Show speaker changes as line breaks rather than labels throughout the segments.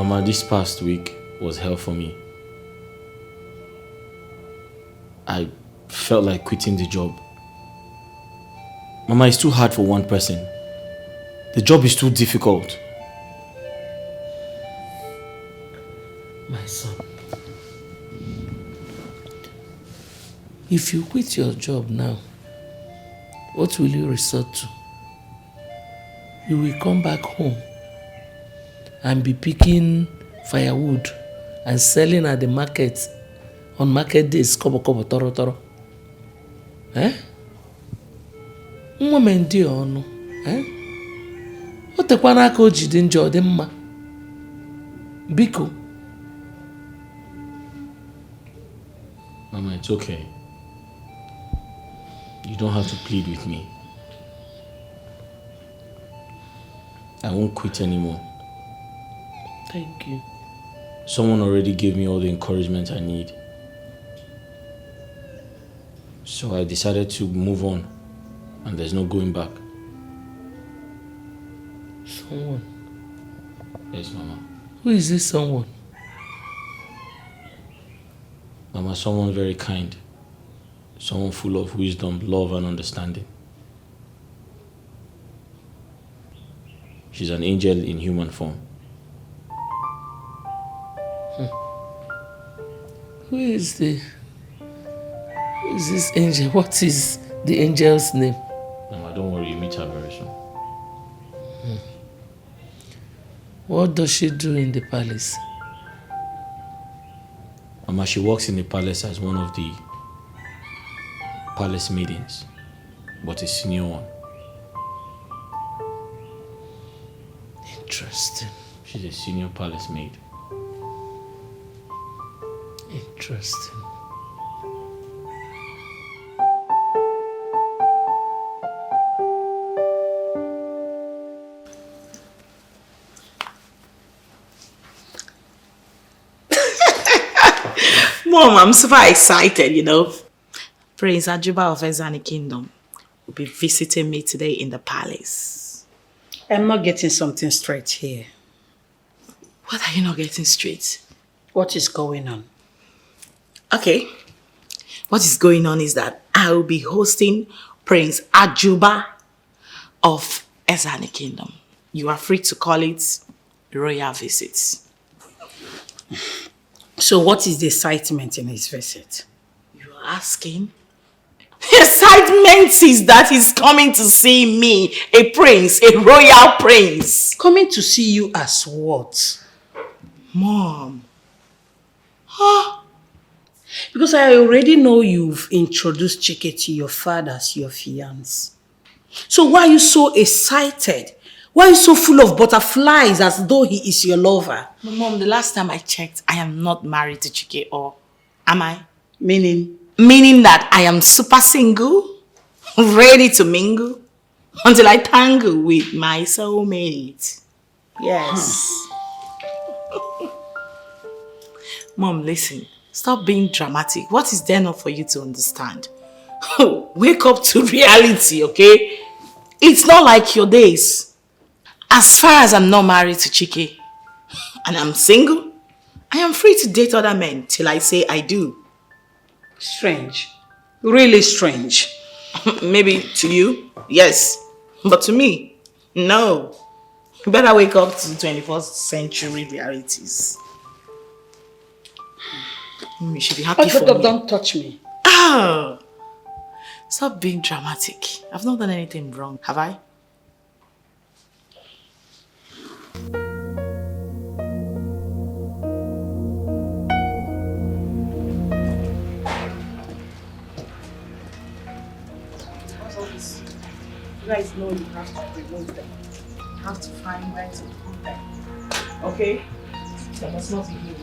Mama, this past week was hell for me. I felt like quitting the job. Mama, it's too hard for one person. The job is too difficult.
My son, if you quit your job now, what will you resort to? You will come back home and be picking firewood and selling at the market on market days, kobo toro toro. Eh? Nwa mendi onu. Eh? O tekwana aka o jide njọ dị mma. Biko.
Mama, it's okay. You don't have to plead with me. I won't quit anymore.
Thank you.
Someone already gave me all the encouragement I need. So I decided to move on, and there's no going back.
Someone?
Yes, Mama.
Who is this someone?
Mama, someone very kind. Someone full of wisdom, love, and understanding. She's an angel in human form.
Who is this angel? What is the angel's name?
Mama, don't worry, you meet her very soon.
What does she do in the palace?
Mama, she works in the palace as one of the palace maidens, but a senior one.
Interesting.
She's a senior palace maid.
Interesting.
Mom, I'm super excited, you know. Prince Arjuba of Ezani Kingdom will be visiting me today in the palace.
I'm not getting something straight here.
What are you not getting straight?
What is going on?
Okay. What is going on is that I will be hosting Prince Arjuba of Ezani Kingdom. You are free to call it royal visits.
So what is the excitement in his visit?
You are asking? The excitement is that he's coming to see me, a prince, a royal prince.
Coming to see you as what?
Mom. Huh?
Because I already know you've introduced Chike to your father as your fiancé. So why are you so excited? Why are you so full of butterflies as though he is your lover?
Mom, the last time I checked, I am not married to Chike, or am I?
Meaning?
Meaning that I am super single, ready to mingle, until I tangle with my soulmate. Yes. Mom, listen. Stop being dramatic. What is there not for you to understand? Wake up to reality, okay? It's not like your days. As far as I'm not married to Chike, and I'm single, I am free to date other men till I say I do.
Strange. Really strange.
Maybe to you, yes. But to me, no. You better wake up to 21st century realities. You should be happy for me.
Don't touch me.
Oh! Stop being dramatic. I've not done anything wrong, have I? You guys know you have to remove them. You have to find where to put them. Okay? There must not be here.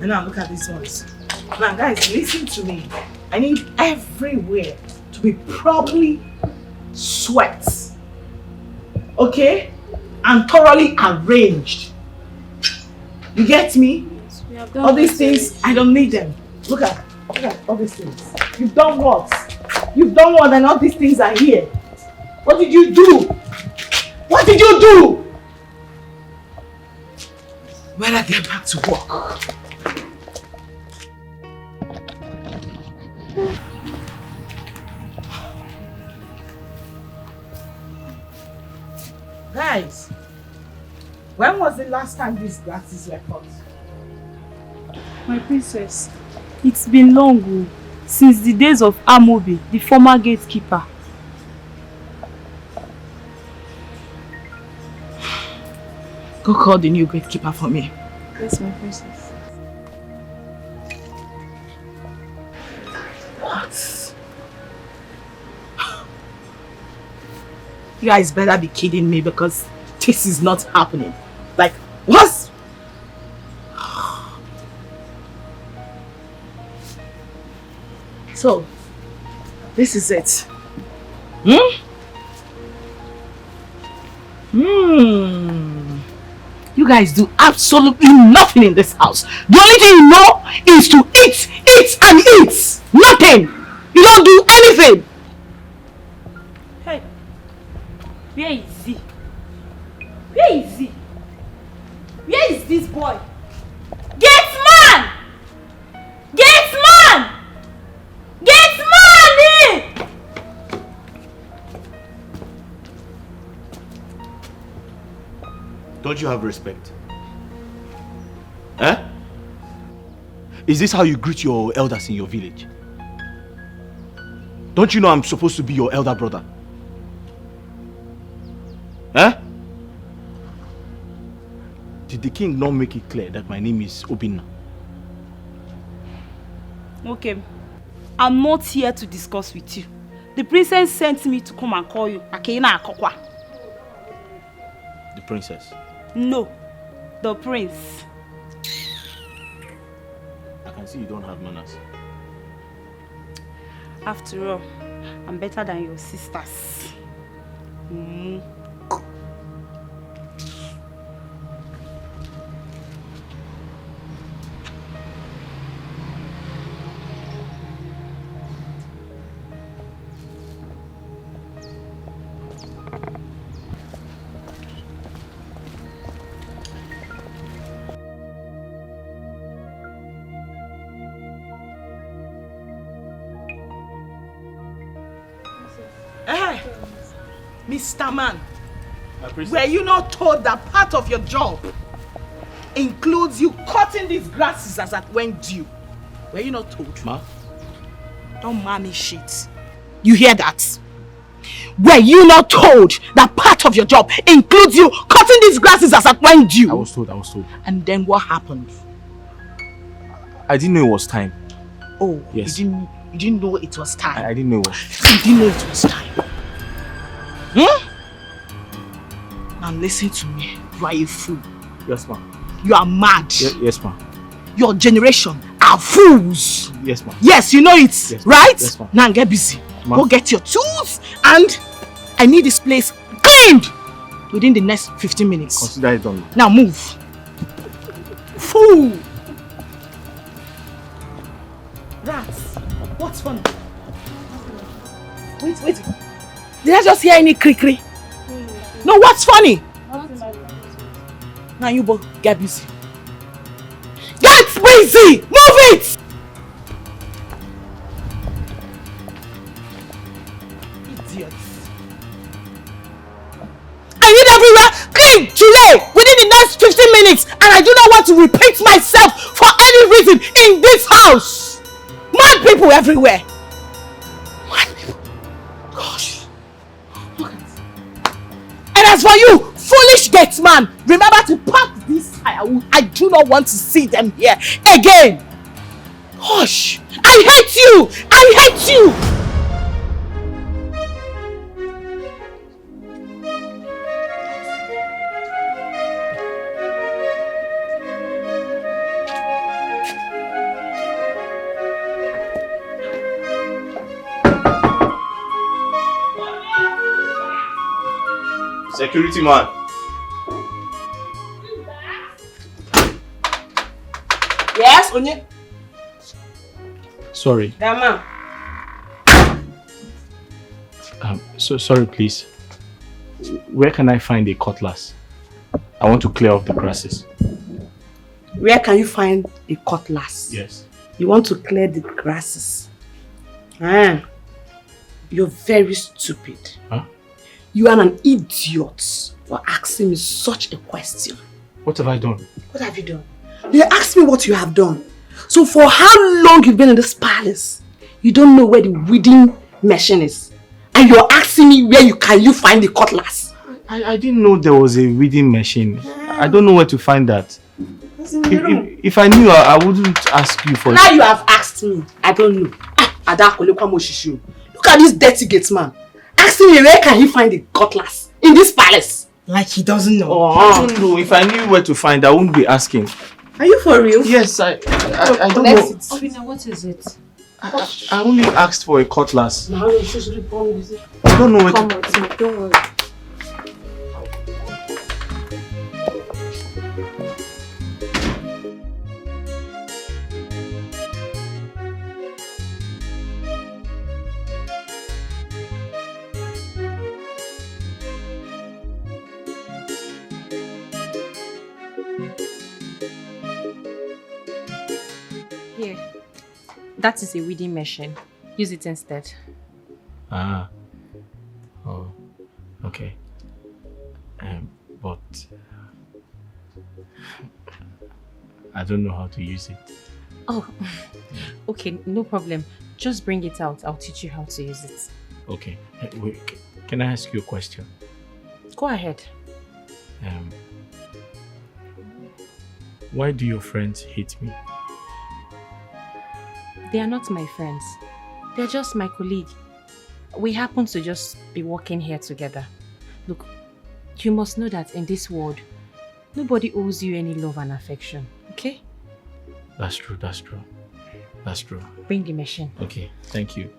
And now look at these ones. Now guys, listen to me. I need everywhere to be properly swept. Okay? And thoroughly arranged. You get me? Yes, all these things, I don't need them. Look at all these things. You've done what? You've done what and all these things are here. What did you do? What did you do? when I get back to work. Guys, when was the last time these glasses were cut?
My princess, it's been long since the days of Amobi, the former gatekeeper.
Go call the new gatekeeper for me.
Yes, my princess.
What? You guys better be kidding me because this is not happening. Like, what? So, this is it. You guys do absolutely nothing in this house. The only thing you know is to eat, eat, and eat. Nothing. You don't do anything.
Hey, where is he? Where is he? Where is this boy? Get man! Get man! Get man!
Don't you have respect? Eh? Is this how you greet your elders in your village? Don't you know I'm supposed to be your elder brother? Eh? Did the king not make it clear that my name is Obinna?
Okay, I'm not here to discuss with you. The princess sent me to come and call you. Akena Akokwa.
The princess?
No, the prince.
I can see you don't have manners.
After all, I'm better than your sisters.
Mr. Man, were you not told that part of your job includes you cutting these grasses as at when due? Were you not told?
Ma?
Don't mommy shit. You hear that? Were you not told that part of your job includes you cutting these grasses as at when due?
I was told.
And then what happened?
I didn't know it was time.
Oh,
yes.
You didn't know it was time?
I didn't know it was.
You didn't know it was time? Now listen to me. You are a fool.
Yes, ma'am.
You are mad.
Yes, ma'am.
Your generation are fools.
Yes, ma'am.
Yes, you know it,
yes,
right?
Yes, ma'am.
Now get busy.
Go
get your tools and I need this place cleaned within the next 15 minutes.
Consider it done.
Now move. Fool. Rats. What's funny? Wait. Did I just hear any creakery? No, what's funny? Now you both get busy. Get busy! Move it! Idiots. I need everywhere clean today within the next 15 minutes and I do not want to repeat myself for any reason in this house. Mad people everywhere. Mad people. Gosh. Look at this. And as for you, foolish gatesman, remember to pack this firewood. I do not want to see them here again. Gosh, I hate you. I hate you.
Security man.
Yes, Onye.
Sorry.
Dama.
So sorry, please. Where can I find a cutlass? I want to clear off the grasses.
Where can you find a cutlass?
Yes.
You want to clear the grasses. Ah, you're very stupid.
Huh?
You are an idiot for asking me such a question.
What have I done?
What have you done? You asked me what you have done. So for how long you've been in this palace, you don't know where the weeding machine is. And you're asking me where you find the cutlass.
I didn't know there was a weeding machine. I don't know where to find that. If I knew, I wouldn't ask you for it.
Now you have asked me. I don't know. Look at this dirty gate man. Asking me where can he find the cutlass in this palace.
Like he doesn't know.
I don't know. If I knew where to find, I wouldn't be asking.
Are you for real?
Yes, I don't know.
Obina, what is it?
I only asked for a cutlass.
Now you're supposed to be with it.
I don't know where
Come
to...
on, Tim, don't worry. Here, that is a weeding machine. Use it instead.
Ah. Oh. Okay. But... I don't know how to use it.
Oh, okay, no problem. Just bring it out. I'll teach you how to use it.
Okay. Wait, can I ask you a question?
Go ahead.
Why do your friends hate me?
They are not my friends. They're just my colleague. We happen to just be working here together. Look, you must know that in this world, nobody owes you any love and affection, okay?
That's true, that's true. That's true.
Bring the machine.
Okay, thank you.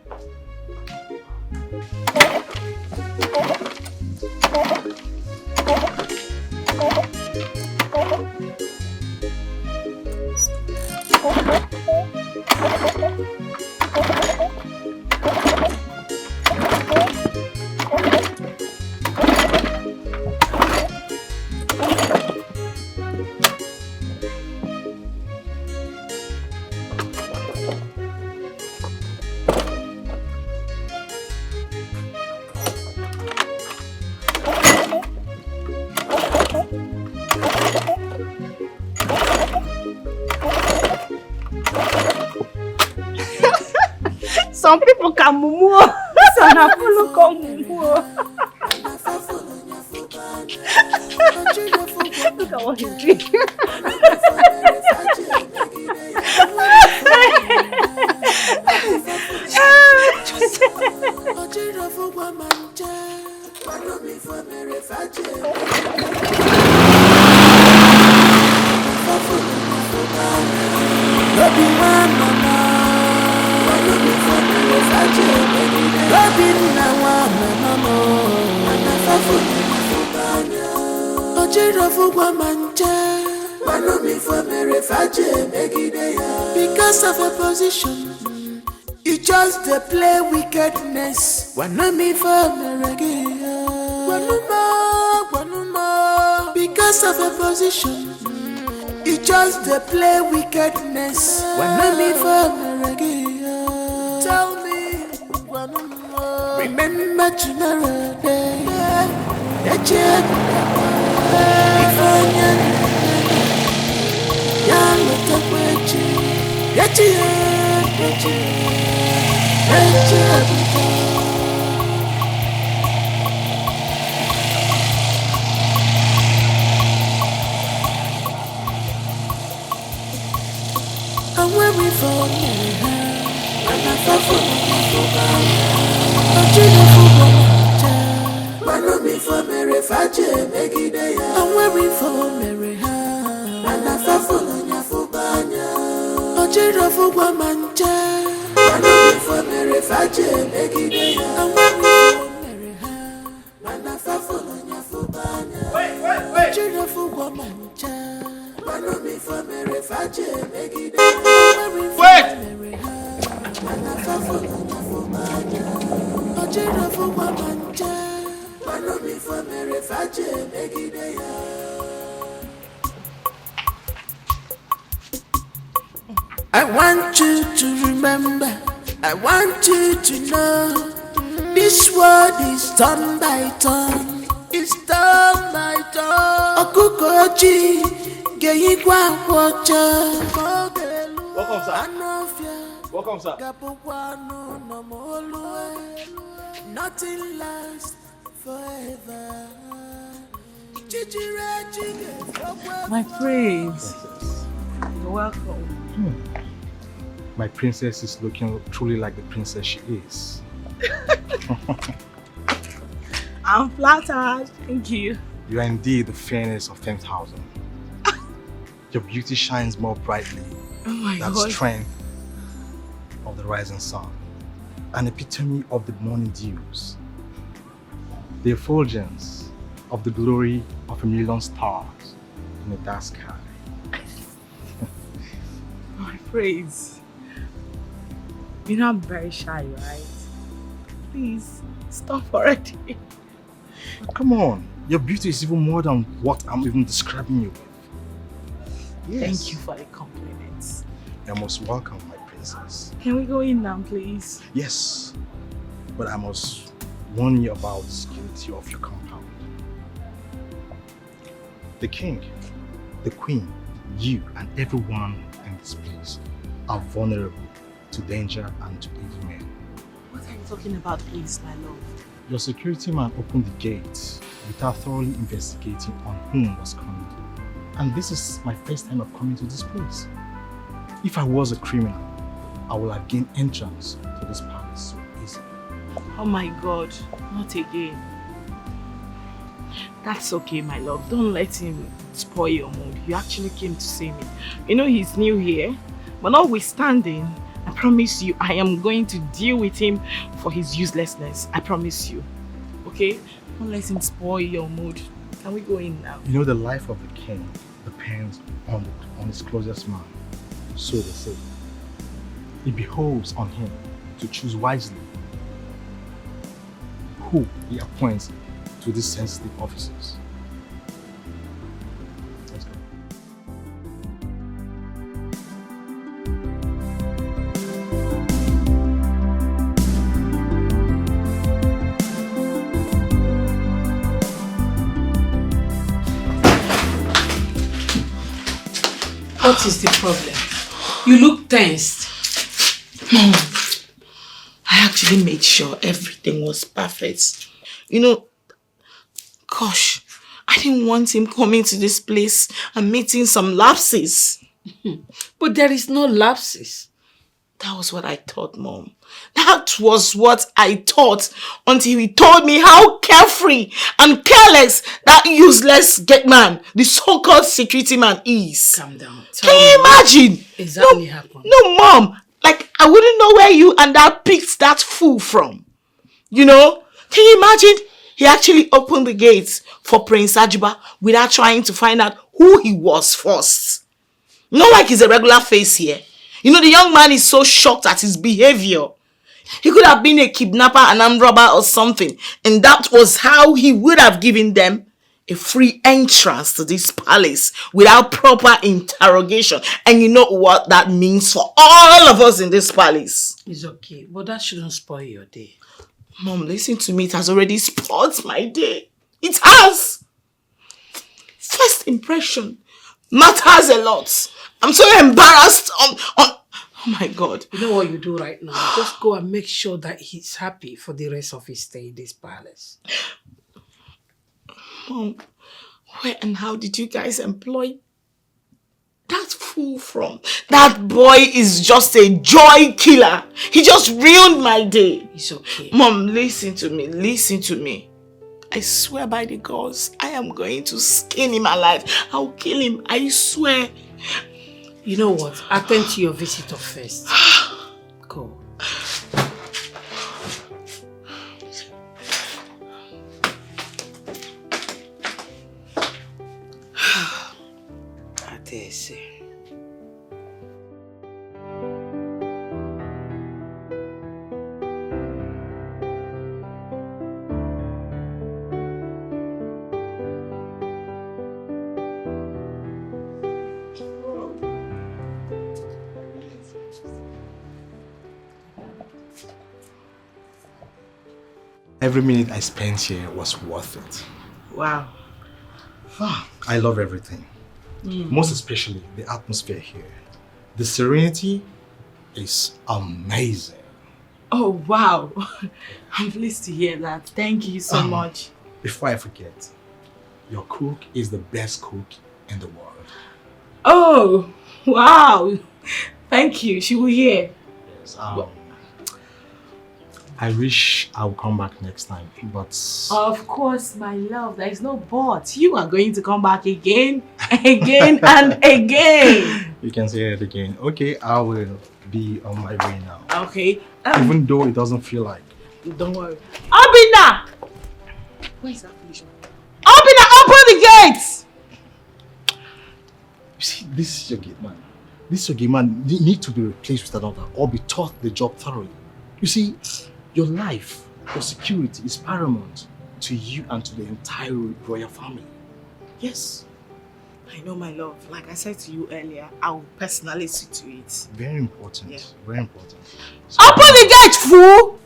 Some people can mumu. Some people can mumu. Look at what he's doing.
Because of a position, you just play wickedness. Wanna for because of a position, you just play wickedness. Wanna for tell me, remember tomorrow day. That I'm waiting for me. I'm waiting for Mary Faje, make it day. I'm waiting for Mary. And I fall on your fubanya. Ojiro Fuguamancha. I'm waiting for Mary Faje, make it day. I'm waiting for Mary. And I fall on your fubanya. Ojiro Fuguamancha. I'm waiting for Mary Faje, make it day.
Wait!
And I fall on your fubanya. Ojiro Fuguamancha. Follow me for Mary Faje, make it day. I want you to remember, I want you to know, this world is turn by turn, it's turn by turn. Okukoji, Geyikwa Kwacha.
Welcome, sir. Welcome, sir.
Nothing lasts forever.
My praise. You're welcome.
My princess is looking truly like the princess she is.
I'm flattered. Thank you.
You are indeed the fairness of 10,000. Your beauty shines more brightly
Oh my
than
God.
strength of the rising sun, an epitome of the morning dews, the effulgence of the glory of a million stars in a dark sky.
My praise. You know I'm very shy, right? Please, stop already.
Come on, your beauty is even more than what I'm even describing you with. Yes.
Thank you for the compliments.
You're most welcome, my princess.
Can we go in now, please?
Yes, but I must warn you about the security of your compound. The king, the queen, you and everyone in this place are vulnerable to danger and to evil men.
What are you talking about, please, my love?
Your security man opened the gates without thoroughly investigating on whom was coming. And this is my first time of coming to this place. If I was a criminal, I would have gained entrance to this palace so easily.
Oh my God, not again. That's okay, my love. Don't let him spoil your mood. You actually came to see me. You know he's new here, but notwithstanding, I promise you I am going to deal with him for his uselessness. I promise you. Okay? Don't let him spoil your mood. Can we go in now?
You know, the life of the king depends on his closest man. So they say. It behoves on him to choose wisely who he appoints to these sensitive offices. Let's go.
What is the problem? You look tensed.
Mom, I actually made sure everything was perfect. You know, gosh, I didn't want him coming to this place and meeting some lapses.
But there is no lapses.
That was what I thought, Mom. That was what I thought until he told me how carefree and careless that useless get man, the so-called security man, is.
Calm down.
Can you imagine?
Exactly happened.
No, Mom. Like, I wouldn't know where you and that picked that fool from. You know? Can you imagine? He actually opened the gates for Prince Arjuba without trying to find out who he was first. Not like he's a regular face here. You know, the young man is so shocked at his behavior. He could have been a kidnapper, an armed robber or something. And that was how he would have given them a free entrance to this palace without proper interrogation. And you know what that means for all of us in this palace.
It's okay, but that shouldn't spoil your day.
Mom, listen to me. It has already spoiled my day. It has. First impression matters a lot. I'm so embarrassed on oh my God.
You know what you do right now? Just go and make sure that he's happy for the rest of his stay in this palace.
Mom, where and how did you guys employ that fool from? That boy is just a joy killer. He just ruined my day.
It's okay.
Mom, listen to me. Listen to me. I swear by the gods, I am going to skin him alive. I'll kill him. I swear.
You know what? Attend to your visitor first. Go. I dare say.
every minute I spent here was worth it.
Wow.
I love everything. Most especially the atmosphere here. The serenity is amazing.
Oh, wow. I'm pleased to hear that. Thank you so much.
Before I forget, your cook is the best cook in the world.
Oh, wow. Thank you. She will hear.
Yes, I wish I would come back next time, but...
Of course, my love. There is no but. You are going to come back again, again, and again.
You can say it again. Okay, I will be on my way now.
Okay.
Even though it doesn't feel like.
Don't worry. Obina! Where is that foolish man? Obina, open the gates!
You see, this is your gate man. This is your gate man need to be replaced with another or be taught the job thoroughly. You see, your life, your security is paramount to you and to the entire royal family. Yes.
I know, my love. Like I said to you earlier, I will personally see to it.
Very important.
Yeah.
Very important.
So, open the gate, fool!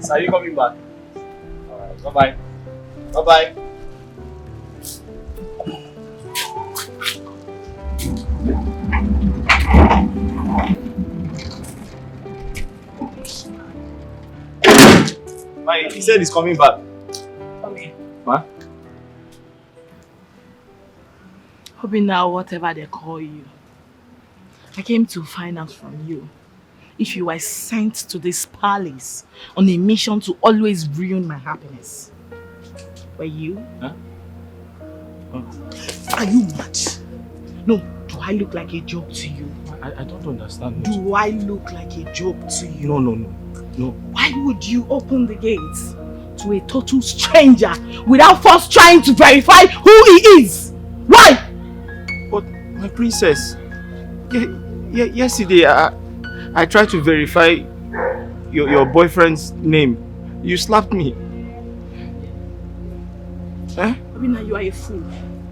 So are you coming back? Alright, bye-bye. Bye-bye. He said he's coming back.
Okay.
What?
Hoping now, whatever they call you, I came to find out from you if you were sent to this palace on a mission to always ruin my happiness. Were you?
Huh?
Are you mad? No, do I look like a joke to you?
I don't understand.
Do I look like a joke to you?
No.
Why would you open the gates to a total stranger without first trying to verify who he is? Why?
But my princess, yesterday I tried to verify your boyfriend's name. You slapped me. Eh?
Obina, you are a fool.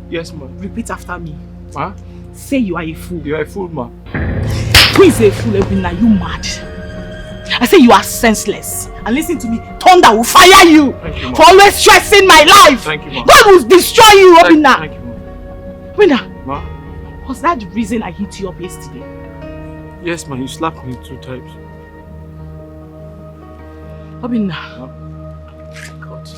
Yes, ma.
Repeat after me.
Huh?
Say you are a fool.
You are a fool, ma.
Who is a fool, Obina? You mad? I say you are senseless. And listen to me, thunder will fire you, for always stressing my life.
Thank you, ma.
God will destroy you, Obina.
Thank you, ma.
Obina,
Ma?
was that the reason I hit you up yesterday?
Yes, ma. You slapped me 2 times.
Obina. God.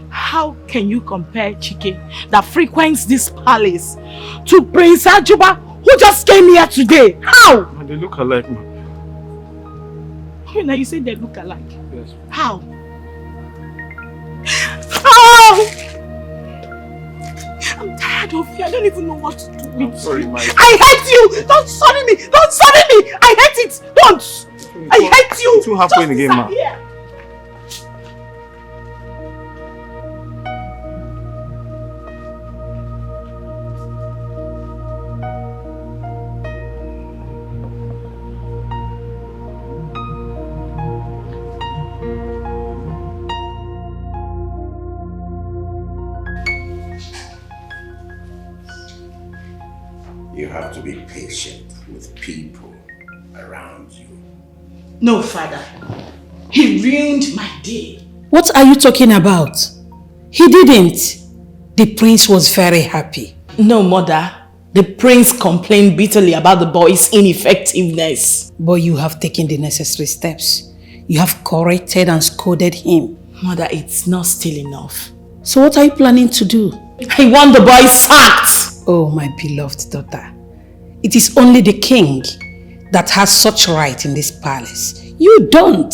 How can you compare Chike that frequents this palace to Prince Arjuba who just came here today? How?
Ma, they look alike, ma.
Now you say they look alike.
Yes.
How? How? I'm tired of you. I don't even know what to do with
sorry,
you.
my...
I hate you! Don't sorry me! Don't sorry me! I hate it! Don't! I hate you!
It won't happen again, ma.
Here.
You have to be patient with people around you.
No, Father. He ruined my day.
What are you talking about? He didn't. The prince was very happy.
No, Mother. The prince complained bitterly about the boy's ineffectiveness.
But you have taken the necessary steps. You have corrected and scolded him.
Mother, it's not still enough.
So what are you planning to do?
I want the boy sacked!
Oh, my beloved daughter. It is only the king that has such right in this palace. You don't.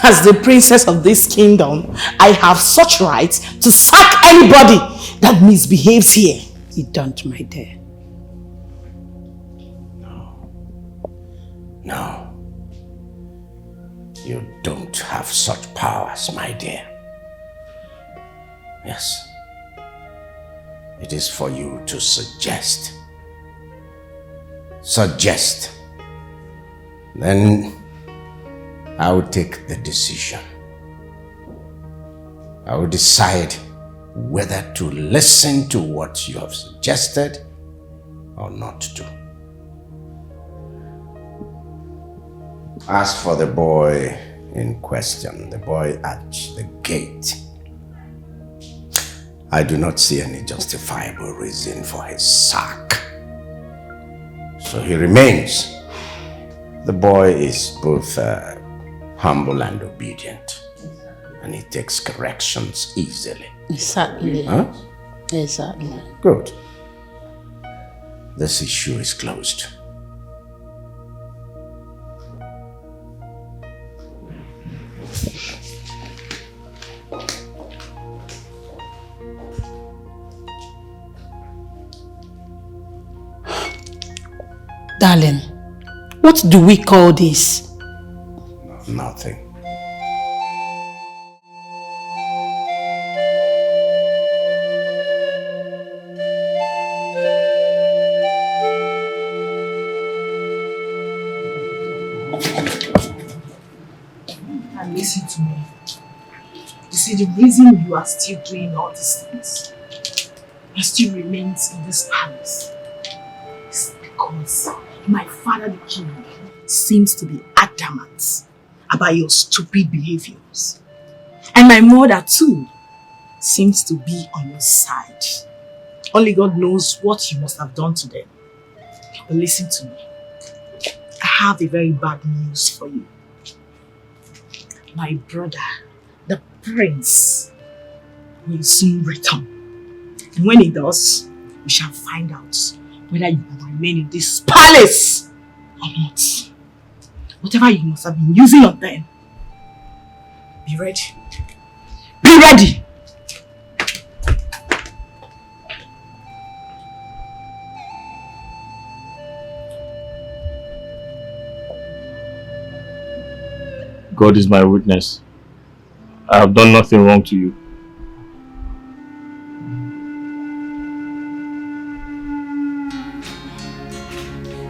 As the princess of this kingdom, I have such right to sack anybody that misbehaves here.
You don't, my dear.
No. You don't have such powers, my dear. Yes. It is for you to suggest. Suggest. Then I will take the decision. I will decide whether to listen to what you have suggested or not to. As for the boy in question, the boy at the gate, I do not see any justifiable reason for his sack. So he remains. The boy is both humble and obedient, and he takes corrections easily.
Exactly.
Huh?
Exactly.
Good. This issue is closed.
Darling, what do we call this?
Nothing.
And listen to me. You see, the reason you are still doing all these things and still remains in this palace is because my father the king seems to be adamant about your stupid behaviors. And my mother too seems to be on your side. Only God knows what you must have done to them. But listen to me. I have a very bad news for you. My brother, the prince, will soon return. And when he does, we shall find out whether you will remain in this palace or not. Whatever you must have been using on them, be ready. Be ready!
God is my witness. I have done nothing wrong to you.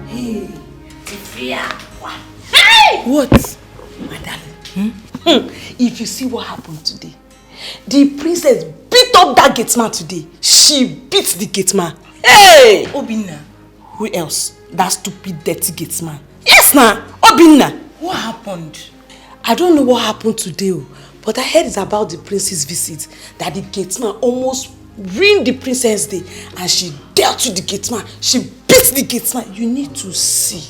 Hey, Sophia. Hey! What? My darling. If you see what happened today, the princess beat up that gate man today. She beat the gate man. Hey! Obinna. Who else? That stupid dirty gate man. Yes, na. Obinna. What happened? I don't know what happened today, but I heard it's about the prince's visit. That the gate man almost ruined the princess' day, and she dealt with the gate man. She beat the gate man. You need to see.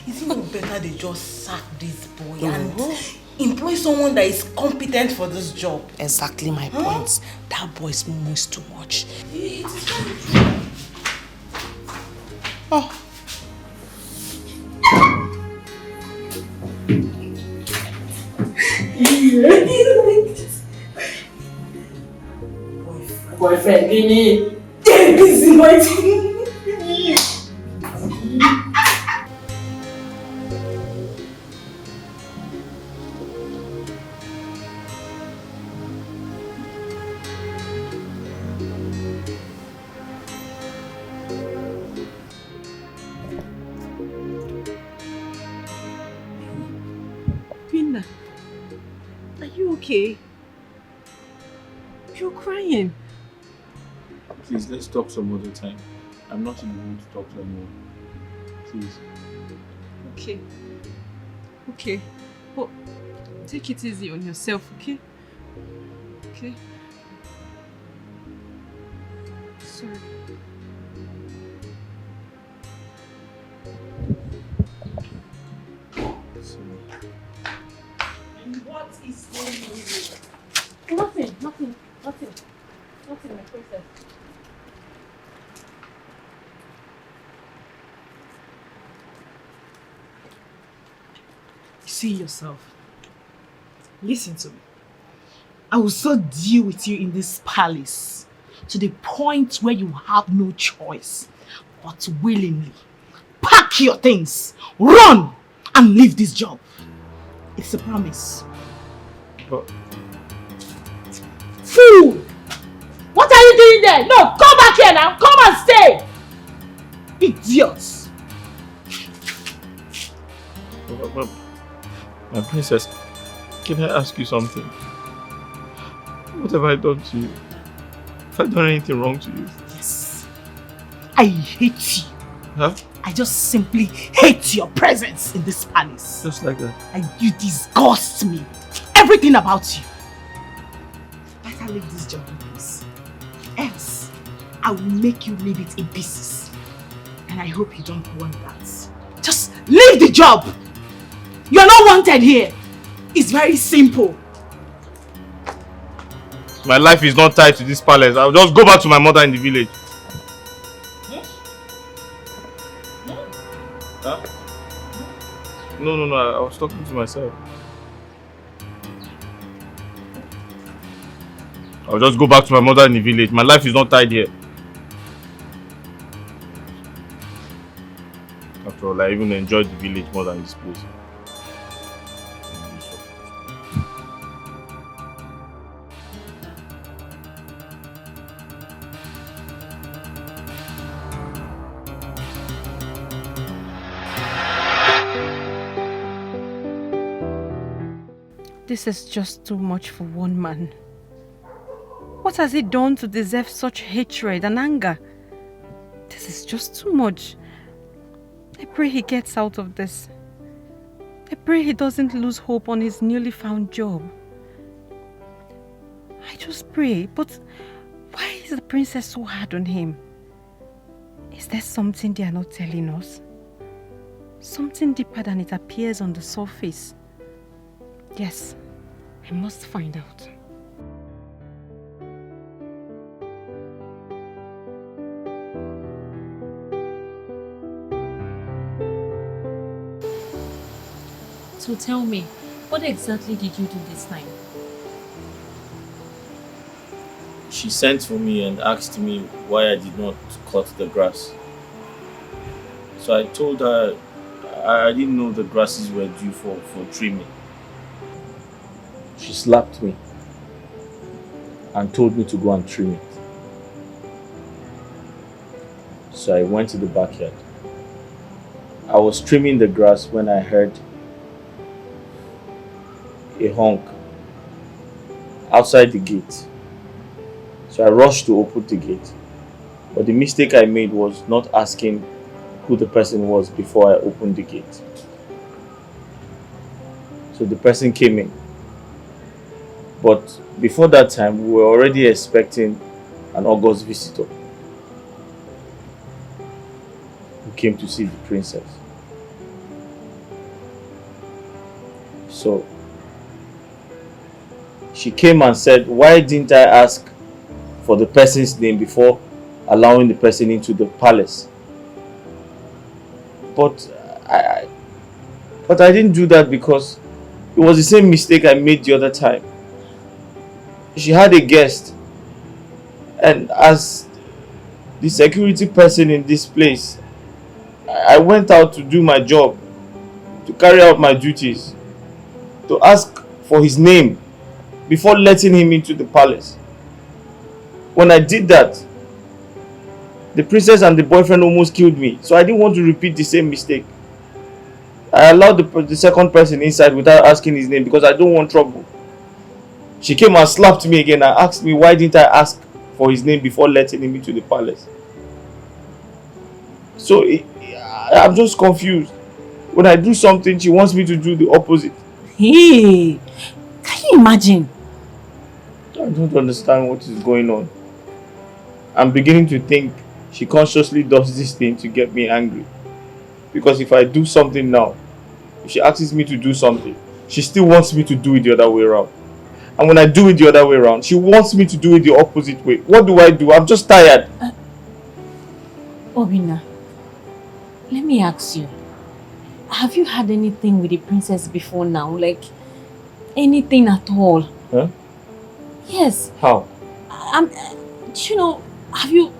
Is it not better they just sack this boy and employ someone that is competent for this job?
Exactly my point. That boy is almost too much.
It is very true.
Oh.
Boyfriend, give me. Get busy, my
Pinna, are you okay? You're crying.
Please, let's talk some other time. I'm not in the mood to talk to anyone. Please.
Okay. Okay. But take it easy on yourself, okay? Okay? Sorry.
What is going on here?
Nothing, nothing, nothing. Nothing, my princess.
See yourself. Listen to me. I will so deal with you in this palace to the point where you have no choice but willingly pack your things, run, and leave this job. It's a promise.
But
Fool! What are you doing there? No, come back here now. Come and stay. Idiots.
my princess, can I ask you something? What have I done to you? Have I done anything wrong to you?
Yes. I hate you.
Huh?
I I just simply hate your presence in this palace.
Just like that.
And you disgust me. Everything about you. Better leave this job in peace. Else, I will make you leave it in pieces. And I hope you don't want that. Just leave the job. You're not wanted here. It's very simple.
My life is not tied to this palace. I'll just go back to my mother in the village. Huh? No, I was talking to myself. I'll just go back to my mother in the village. My life is not tied here. After all, I even enjoyed the village more than this place.
This is just too much for one man. What has he done to deserve such hatred and anger? This is just too much. I pray he gets out of this. I pray he doesn't lose hope on his newly found job. I just pray, but why is the princess so hard on him? Is there something they are not telling us? Something deeper than it appears on the surface? Yes, I must find out.
So tell me, what exactly did you do this time?
She sent for me and asked me why I did not cut the grass. So I told her I didn't know the grasses were due for trimming. She slapped me and told me to go and trim it. So I went to the backyard. I was trimming the grass when I heard a honk outside the gate. So I rushed to open the gate. But the mistake I made was not asking who the person was before I opened the gate. So the person came in. But before that time, we were already expecting an August visitor who came to see the princess. So she came and said, why didn't I ask for the person's name before allowing the person into the palace? But I didn't do that because it was the same mistake I made the other time. She had a guest, and as the security person in this place, I went out to do my job, to carry out my duties, to ask for his name before letting him into the palace. When I did that, the princess and the boyfriend almost killed me, so I didn't want to repeat the same mistake. I allowed the second person inside without asking his name because I don't want trouble. She came and slapped me again and asked me why didn't I ask for his name before letting him into the palace. So I'm just confused. When I do something, she wants me to do the opposite.
Hey, can you imagine?
I don't understand what is going on. I'm beginning to think she consciously does this thing to get me angry. Because if I do something now, if she asks me to do something, she still wants me to do it the other way around. And when I do it the other way around, she wants me to do it the opposite way. What do I do? I'm just tired.
Obina, let me ask you. Have you had anything with the princess before now? Like, anything at all?
Huh?
Yes.
How?
Have you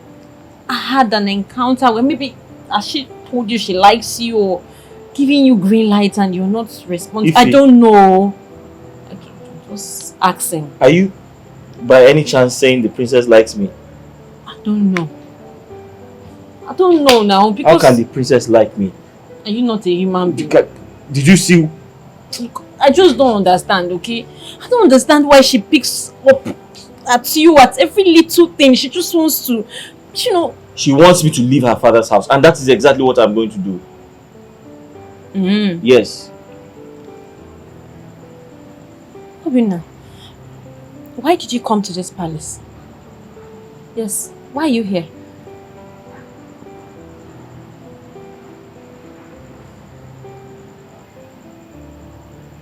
had an encounter where maybe has she told you she likes you or giving you green light and you're not responding? I don't know. Okay, just asking.
Are you by any chance saying the princess likes me?
I don't know. I don't know now because...
How can the princess like me?
Are you not a human being?
Did you see?
I just don't understand, okay? I don't understand why she picks up at you at every little thing. She just wants to,
She wants me to leave her father's house, and that is exactly what I'm going to do. Yes.
Obinna, why did you come to this palace? Yes, why are you here?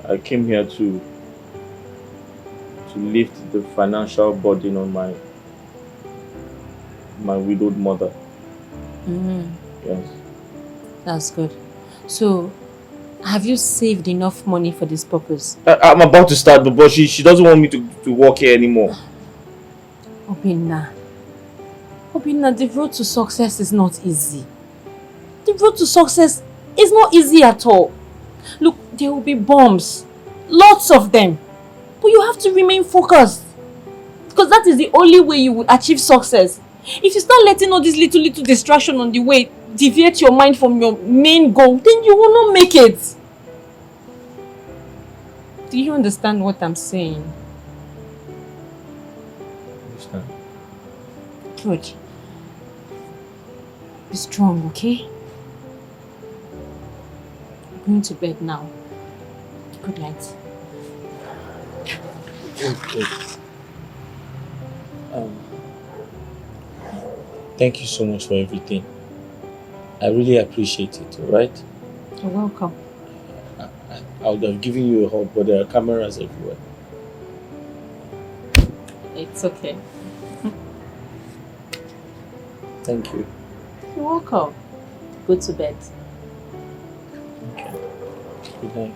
I came here to lift the financial burden on my widowed mother. Yes.
That's good. So, have you saved enough money for this purpose?
I'm about to start, but she doesn't want me to work here anymore.
Obinna, the road to success is not easy. The road to success is not easy at all. Look, there will be bombs. Lots of them. But you have to remain focused. Because that is the only way you will achieve success. If you start letting all these little distractions on the way deviate your mind from your main goal, then you will not make it. Do you understand what I'm saying?
Understand.
Good. Be strong, okay? I'm going to bed now. Good night.
Okay. Thank you so much for everything. I really appreciate it, alright?
You're welcome.
I would have given you a hug, but there are cameras everywhere.
It's okay.
Thank you.
You're welcome. Go to bed.
Okay. Good night.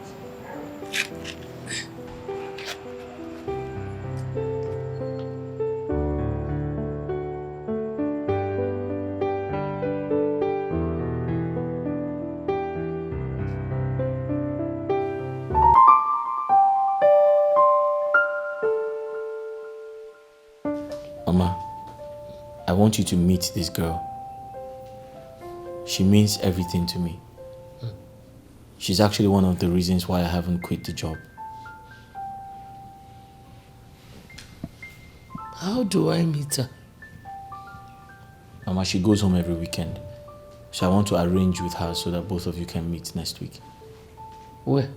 Mama, I want you to meet this girl. She means everything to me. She's actually one of the reasons why I haven't quit the job.
How do I meet her?
Mama, she goes home every weekend. So I want to arrange with her so that both of you can meet next week.
Where?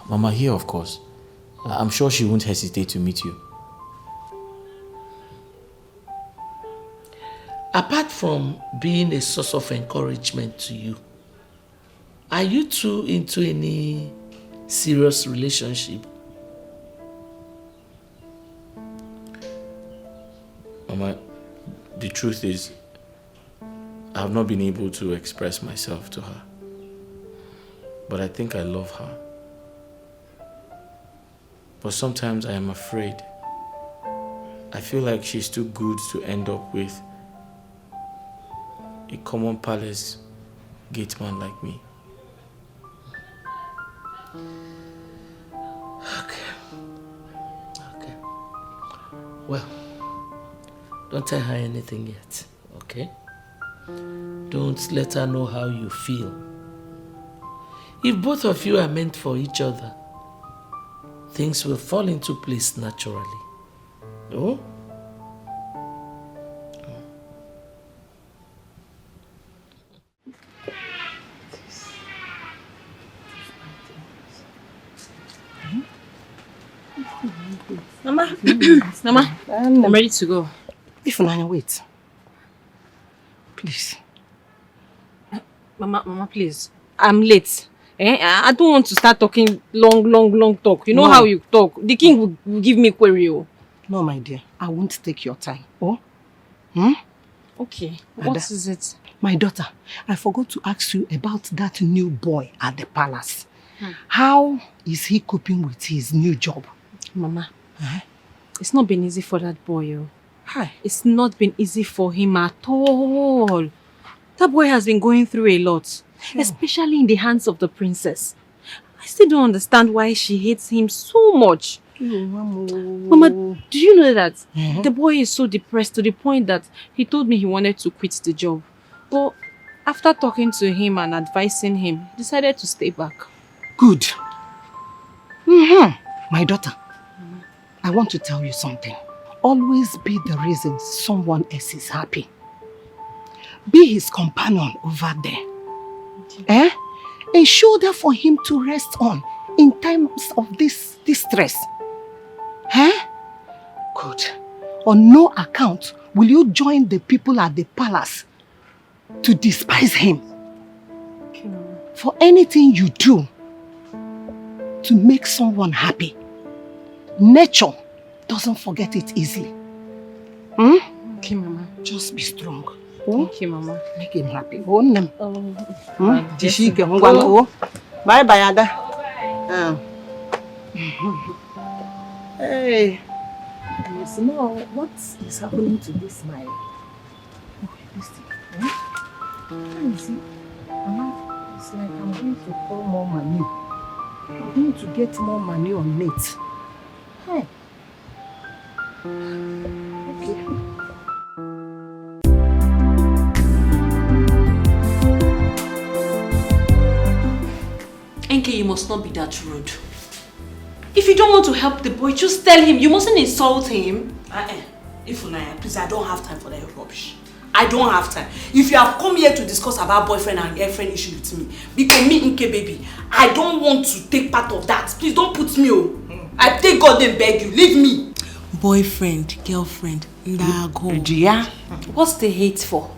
Mama, here of course. I'm sure she won't hesitate to meet you.
Apart from being a source of encouragement to you, are you two into any serious relationship?
Mama, the truth is, I have not been able to express myself to her. But I think I love her. But sometimes I am afraid. I feel like she's too good to end up with a common palace gate man like me.
Okay. Well, don't tell her anything yet, okay? Don't let her know how you feel. If both of you are meant for each other, things will fall into place naturally. Oh?
Mama, Mama, I'm ready to go.
Ifunanya, wait. Please.
Mama, please. I'm late. I don't want to start talking long talk. You know how you talk. The king will give me query.
No, my dear. I won't take your time. Oh?
Okay. What is it?
My daughter, I forgot to ask you about that new boy at the palace. How is he coping with his new job?
Mama, it's not been easy for that boy.
Hi.
It's not been easy for him at all. That boy has been going through a lot, especially in the hands of the princess. I still don't understand why she hates him so much. Mama, do you know that the boy is so depressed to the point that he told me he wanted to quit the job. But after talking to him and advising him, he decided to stay back.
Good. My daughter, I want to tell you something. Always be the reason someone else is happy. be his companion over there. Eh? A shoulder for him to rest on in times of this distress. Eh? Good. On no account will you join the people at the palace to despise him. For anything you do to make someone happy, nature doesn't forget it easily. Hmm?
Okay, Mama.
Just be strong.
Thank you, Mama.
Make him happy. Hmm? Bye bye, Ada. Hey. You know what is happening to this smile? This thing. You see, Mama, it's like I'm going to pour more money. I'm going to get more money on it. Hey. Okay.
Enke, you must not be that rude. If you don't want to help the boy, just tell him. You mustn't insult him.
Ifunanya, please, I don't have time for that rubbish. I don't have time. If you have come here to discuss about boyfriend and girlfriend issue with me, because me, Nke baby, I don't want to take part of that. Please don't put me on. I take God and beg you, leave me.
Boyfriend, girlfriend, Ndago. What's the hate for?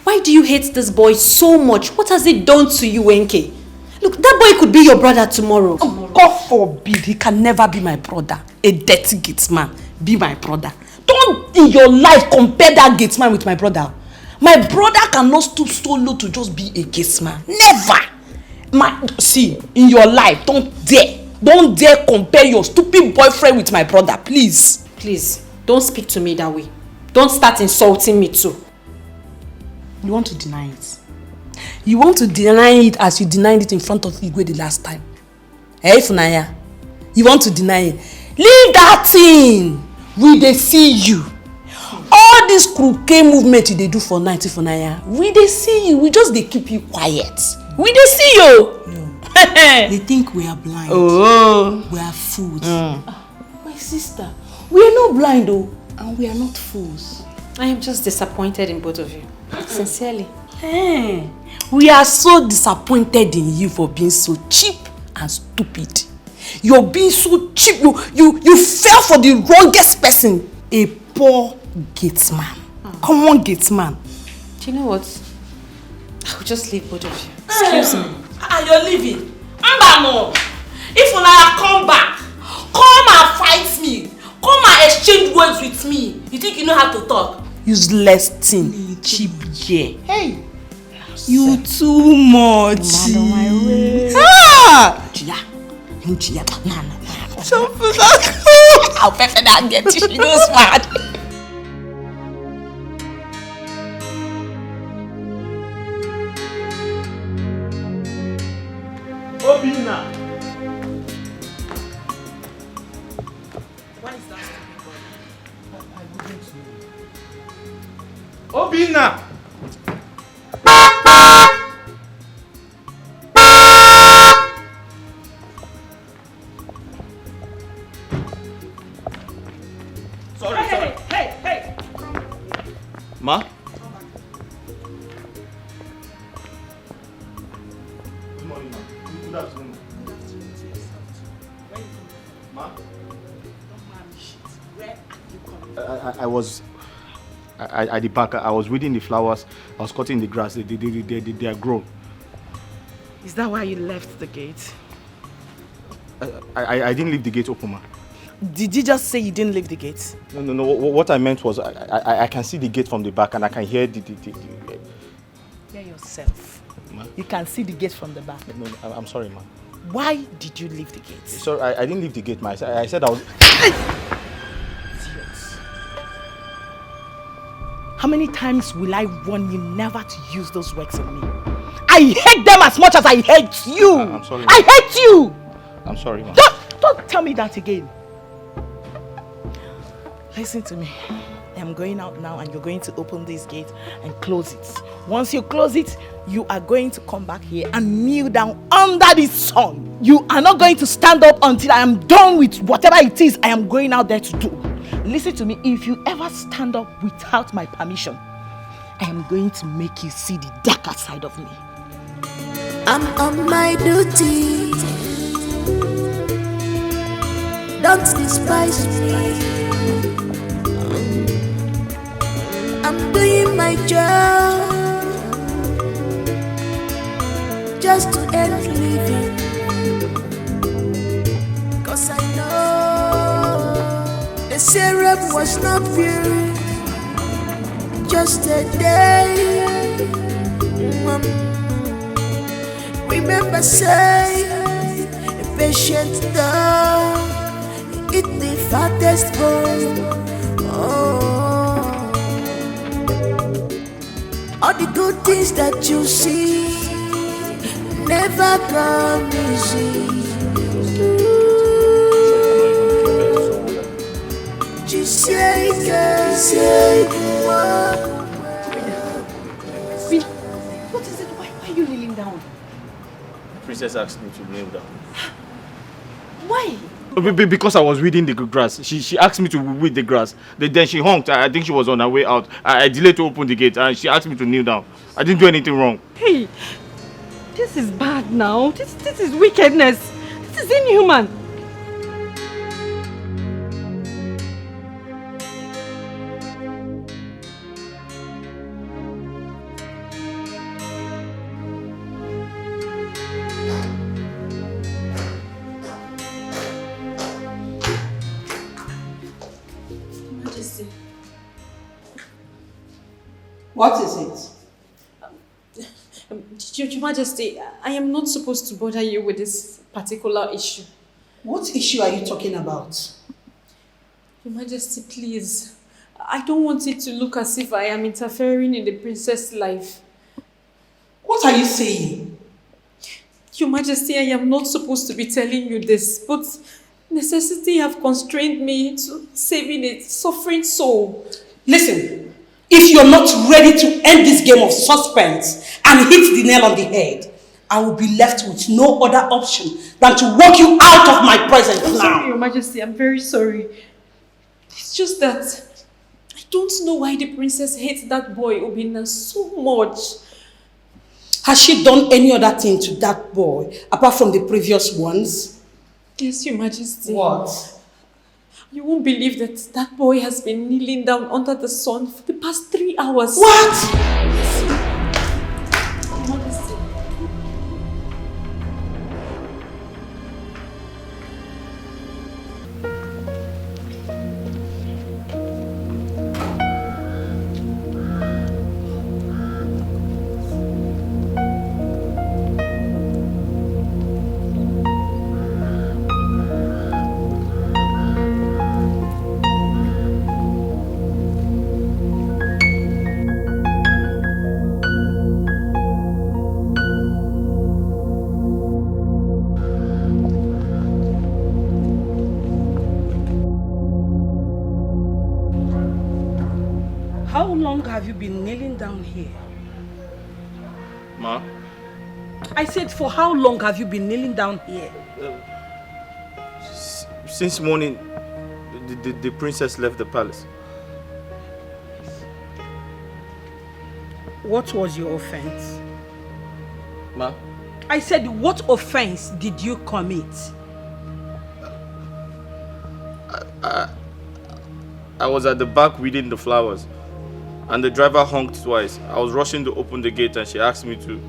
Why do you hate this boy so much? What has it done to you, Enke? Look, that boy could be your brother tomorrow.
God forbid, he can never be my brother. A dirty gate man, be my brother. Don't in your life compare that gate man with my brother. My brother cannot stoop so low to just be a gate man. Never. See, in your life, don't dare compare your stupid boyfriend with my brother, please.
Please, don't speak to me that way. Don't start insulting me too.
You want to deny it? You want to deny it as you denied it in front of Igwe the last time? Hey, Funaya, you want to deny it? Leave that thing. We dey see you. All this crooked movement they do for night, Funaya. We dey see you. We just dey keep you quiet. We dey see you.
No. They think we are blind.
Oh.
We are fools.
My sister, we are not blind though, and we are not fools.
I am just disappointed in both of you. Sincerely.
Hey, we are so disappointed in you for being so cheap and stupid. You're being so cheap. You fell for the wrongest person. A poor gate man. Come on, gate man.
Do you know what? I'll just leave both of you. Excuse me.
You're leaving. No. If Unaya come back, come and fight me. Come and exchange words with me. You think you know how to talk? Useless thing. Cheap yeah. Hey. You too much.
My way.
I'll pay for that get you. She knows mad.
Obina.
What is that?
Obina. Sorry.
Hey.
Ma? Good morning, ma. Good afternoon. Ma? I was at the back. I was weeding the flowers. I was cutting the grass. They are grown.
Is that why you left the gate?
I didn't leave the gate open, ma.
Did you just say you didn't leave the gate?
No. What I meant was I can see the gate from the back and I can hear the
Hear yourself.
Ma?
You can see the gate from the back.
No, I'm sorry, ma.
Why did you leave the gate?
Sorry, I didn't leave the gate, ma. I said I was...
How many times will I warn you never to use those words on me? I hate them as much as I hate you.
I'm sorry, ma.
I hate you.
I'm sorry, ma.
Don't tell me that again. Listen to me. I am going out now and you're going to open this gate and close it. Once you close it, you are going to come back here and kneel down under this sun. You are not going to stand up until I am done with whatever it is I am going out there to do. Listen to me. If you ever stand up without my permission,
I am going to make you see the darker side of me.
I'm on my duty. Don't despise me. I'm doing my job just to earn a living. 'Cause I know the syrup was not pure, just a day. Remember, say, a patient dog eat the fattest bone. Oh, all the good things that you see never come easy.
What is it? Why are you kneeling down?
The princess asked me to kneel down.
Why?
Because I was weeding the grass. She asked me to weed the grass. Then she honked. I think she was on her way out. I delayed to open the gate and she asked me to kneel down. I didn't do anything wrong.
Hey, this is bad now. This is wickedness. This is inhuman.
What is it?
Your Majesty, I am not supposed to bother you with this particular issue.
What issue are you talking about?
Your Majesty, please. I don't want it to look as if I am interfering in the princess' life.
What are you saying?
Your Majesty, I am not supposed to be telling you this, but necessity have constrained me to saving a suffering soul.
Listen. If you're not ready to end this game of suspense and hit the nail on the head, I will be left with no other option than to walk you out of my presence now.
Sorry, Your Majesty, I'm very sorry. It's just that I don't know why the princess hates that boy Obinna so much.
Has she done any other thing to that boy apart from the previous ones?
Yes, Your Majesty.
What?
You won't believe that boy has been kneeling down under the sun for the past 3 hours.
What?
Your Majesty.
How long have you been kneeling down here?
Ma?
I said, for how long have you been kneeling down here?
Since morning, the princess left the palace.
What was your offense?
Ma?
I said, what offense did you commit?
I was at the back weeding the flowers, and the driver honked twice. I was rushing to open the gate, and she asked me to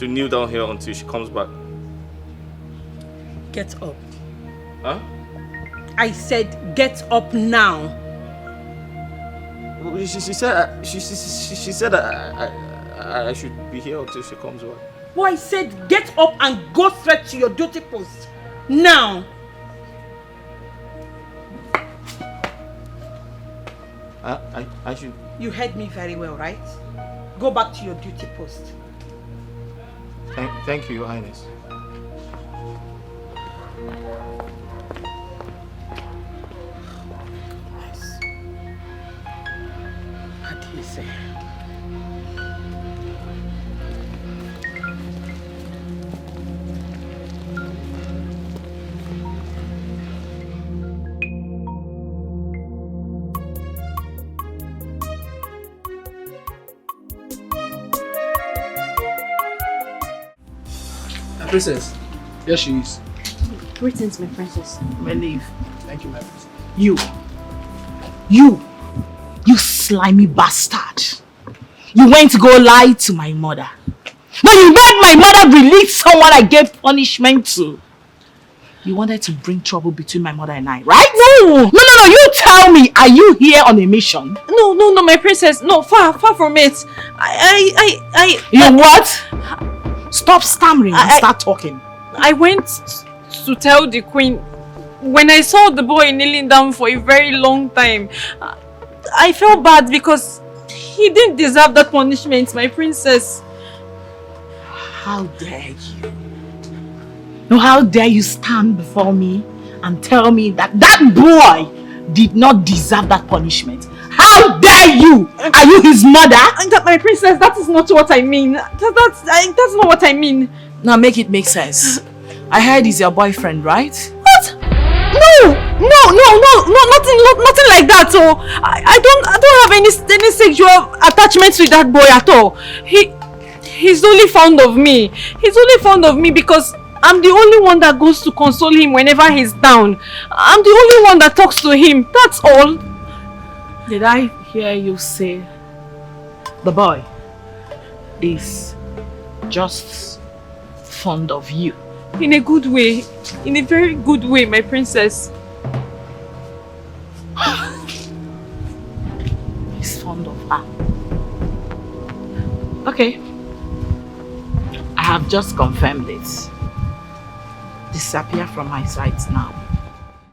kneel down here until she comes back.
Get up.
Huh?
I said, get up now.
She said I should be here until she comes back.
Oh, I said, get up and go straight to your duty post. Now.
I should...
You heard me very well, right? Go back to your duty post.
Thank you, Your Highness.
What do you say?
Princess, here she is.
Greetings, my princess.
May leave.
Thank you, my princess.
You slimy bastard. You went to go lie to my mother. But you made my mother release someone I gave punishment to. You wanted to bring trouble between my mother and I, right? No, you tell me, are you here on a mission?
No, my princess. No, far from it.
You what? Stop stammering and start talking.
I went to tell the queen when I saw the boy kneeling down for a very long time. I felt bad because he didn't deserve that punishment, my princess.
How dare you? No, how dare you stand before me and tell me that boy did not deserve that punishment? How dare you? Are you his mother?
My princess, that is not what I mean. That's not what I mean.
Now make it make sense. I heard he's your boyfriend, right?
What? No, nothing like that. So I don't have any sexual attachments with that boy at all. He's only fond of me. He's only fond of me because I'm the only one that goes to console him whenever he's down. I'm the only one that talks to him. That's all.
Did I hear you say the boy is just fond of you?
In a good way. In a very good way, my princess.
He's fond of her. Okay. I have just confirmed it. Disappear from my sight now.